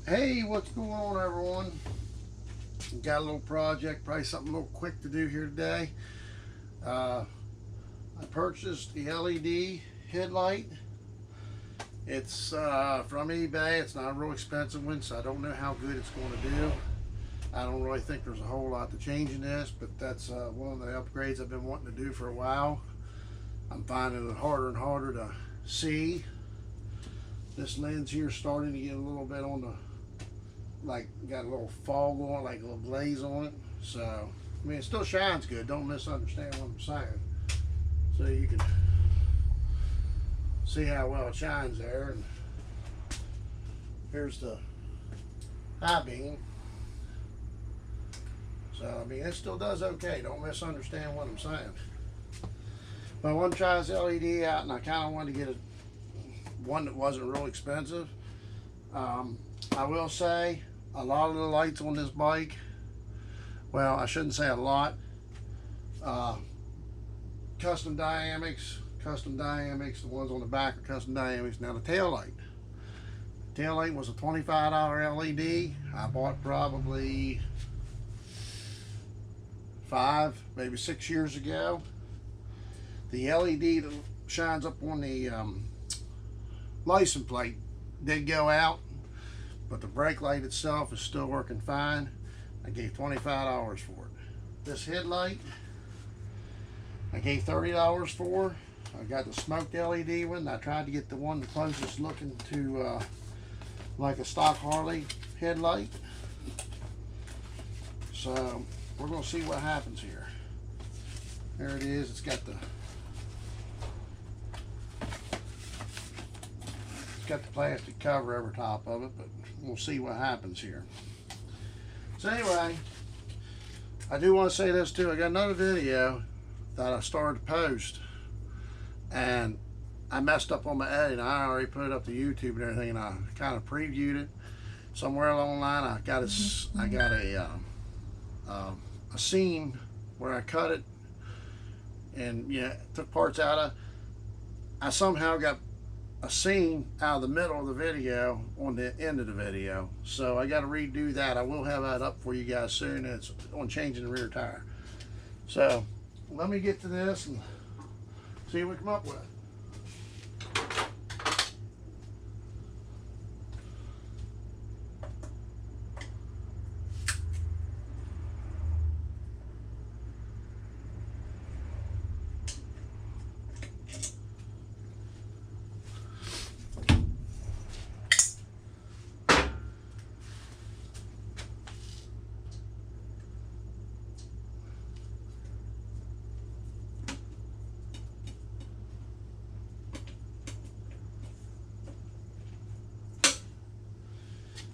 Hey, what's going on, everyone? Got a little project, probably something a little quick to do here today. I purchased the LED headlight. It's from eBay. It's not a real expensive one, so I don't know how good it's going to do. I don't really think there's a whole lot to change in this, but that's one of the upgrades I've been wanting to do for a while. I'm finding it harder and harder to see. This lens here is starting to get a little bit on the, like, got a little fog on it, like a little glaze on it. So, I mean, it still shines good. Don't misunderstand what I'm saying. So you can see how well it shines there. And here's the high beam. So, I mean, it still does okay. Don't misunderstand what I'm saying. But I want to try this LED out, and I kind of wanted to get one that wasn't real expensive. I will say a lot of the lights on this bike, well, I shouldn't say a lot, custom dynamics, the ones on the back are custom dynamics. Now the tail light was a $25 LED. I bought probably 5, maybe 6 years ago. The LED that shines up on the license plate did go out, but the brake light itself is still working fine. I gave $25 for it. This headlight I gave $30 for. I got the smoked LED one. I tried to get the one closest looking to like a stock Harley headlight. So we're going to see what happens here. There it is. It's got the plastic cover over top of it, but we'll see what happens here. So anyway, I do want to say this too. I got another video that I started to post, and I messed up on my editing. I already put it up to YouTube and everything, and I kind of previewed it. Somewhere along the line, I got a seam where I cut it, and took parts out of. I somehow got a seam out of the middle of the video on the end of the video, so I got to redo that. I will have that up for you guys soon. It's on changing the rear tire. So let me get to this and see what we come up with.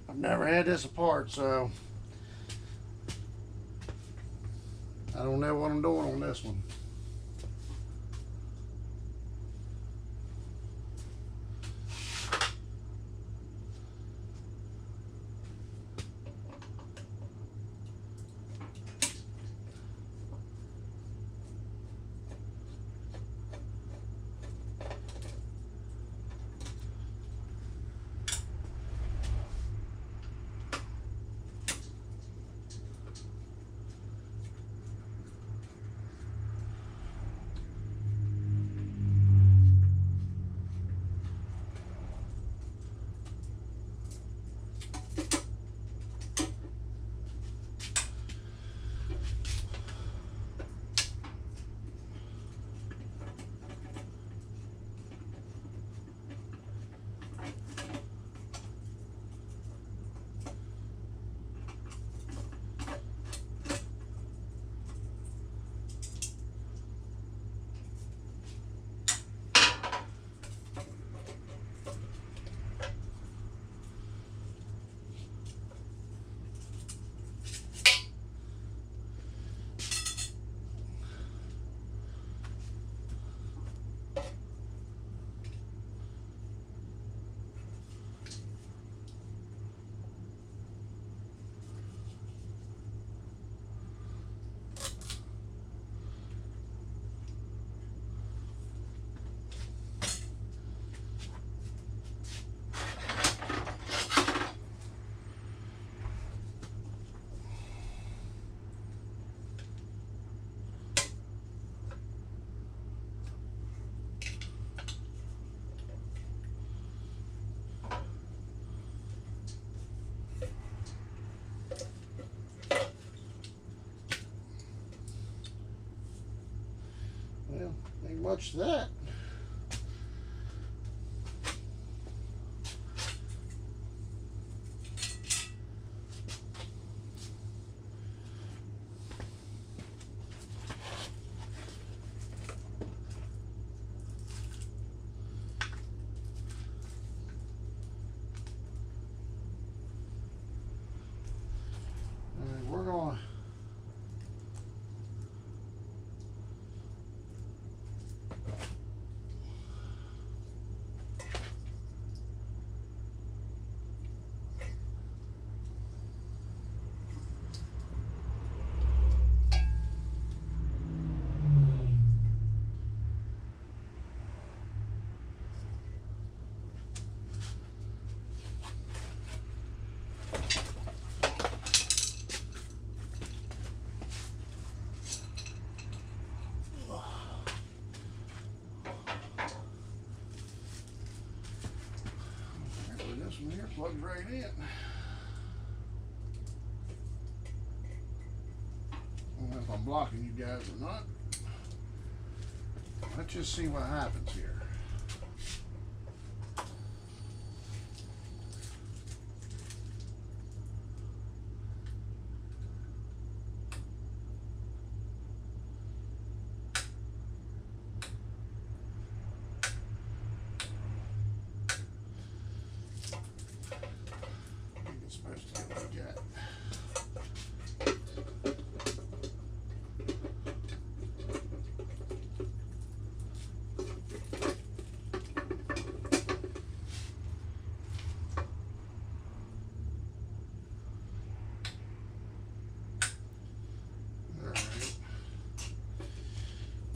I've never had this apart, so I don't know what I'm doing on this one. much that. We're going to this one here plugs right in. I don't know if I'm blocking you guys or not. Let's just see what happens here. It's supposed to go like that.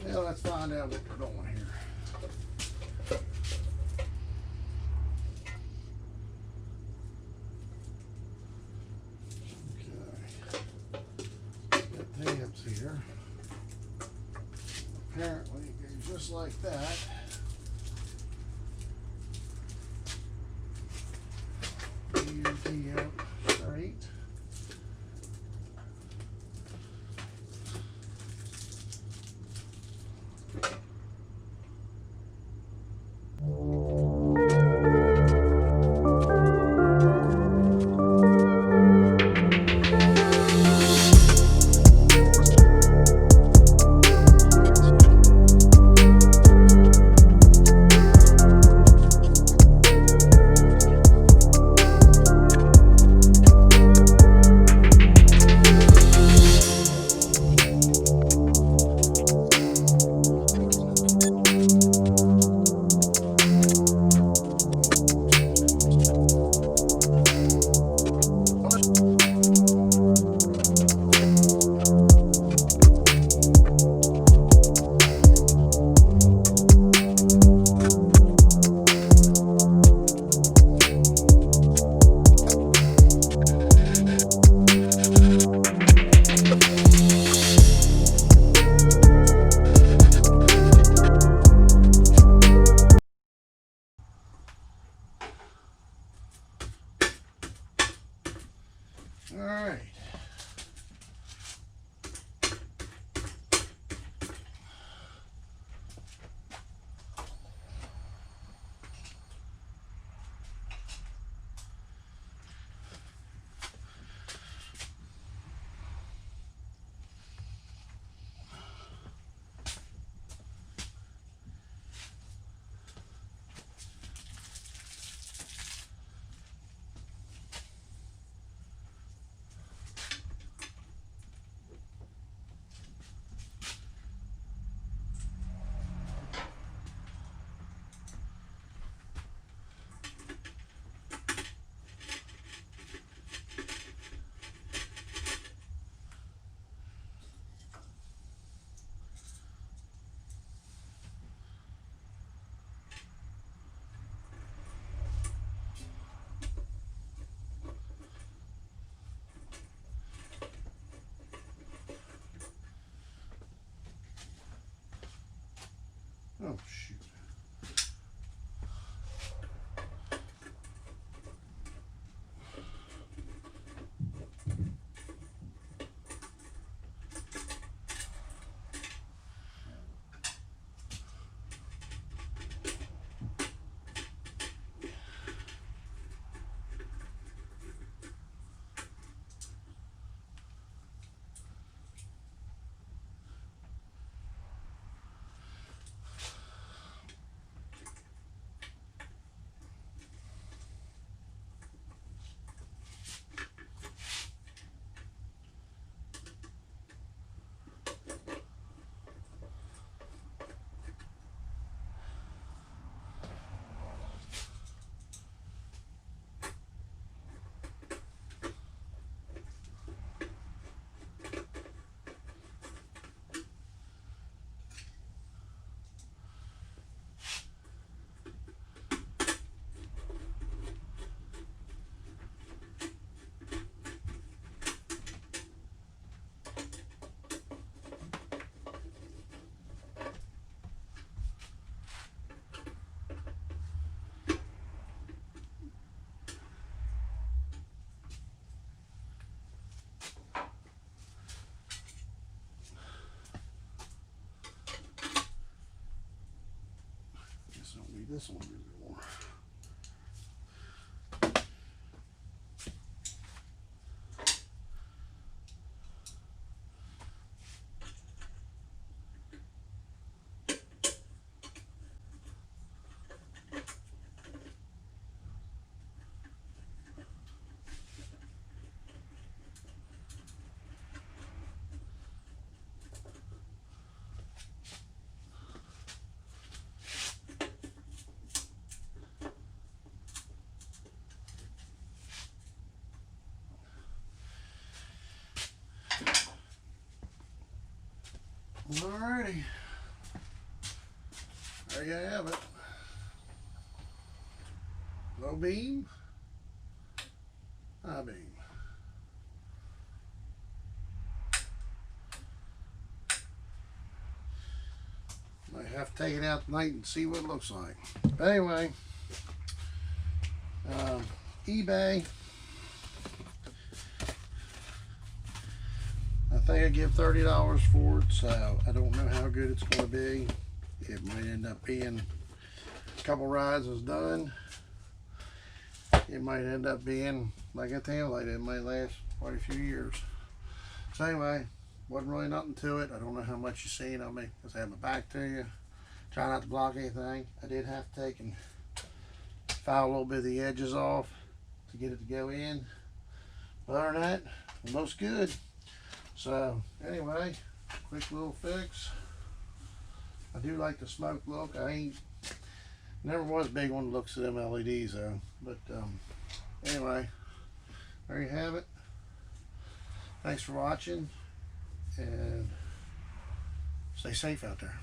Well, let's find out what we're doing here. Okay. Got tabs here. Apparently it goes just like that. UT out straight. All right. Oh, shoot. make this one more. Alrighty, there you have it. Low beam, high beam. Might have to take it out tonight and see what it looks like. But anyway, eBay. I think I give $30 for it, so I don't know how good it's going to be. It might end up being a couple rides is done. It might end up being like a taillight. It might last quite a few years. So anyway, wasn't really nothing to it. I don't know how much you've seen of me because I have my back to you. Try not to block anything. I did have to take and file a little bit of the edges off to get it to go in. But other than that, it looks good. So anyway, quick little fix. I do like the smoke look. I never was big on the looks of them LEDs though. But anyway, there you have it. Thanks for watching and stay safe out there.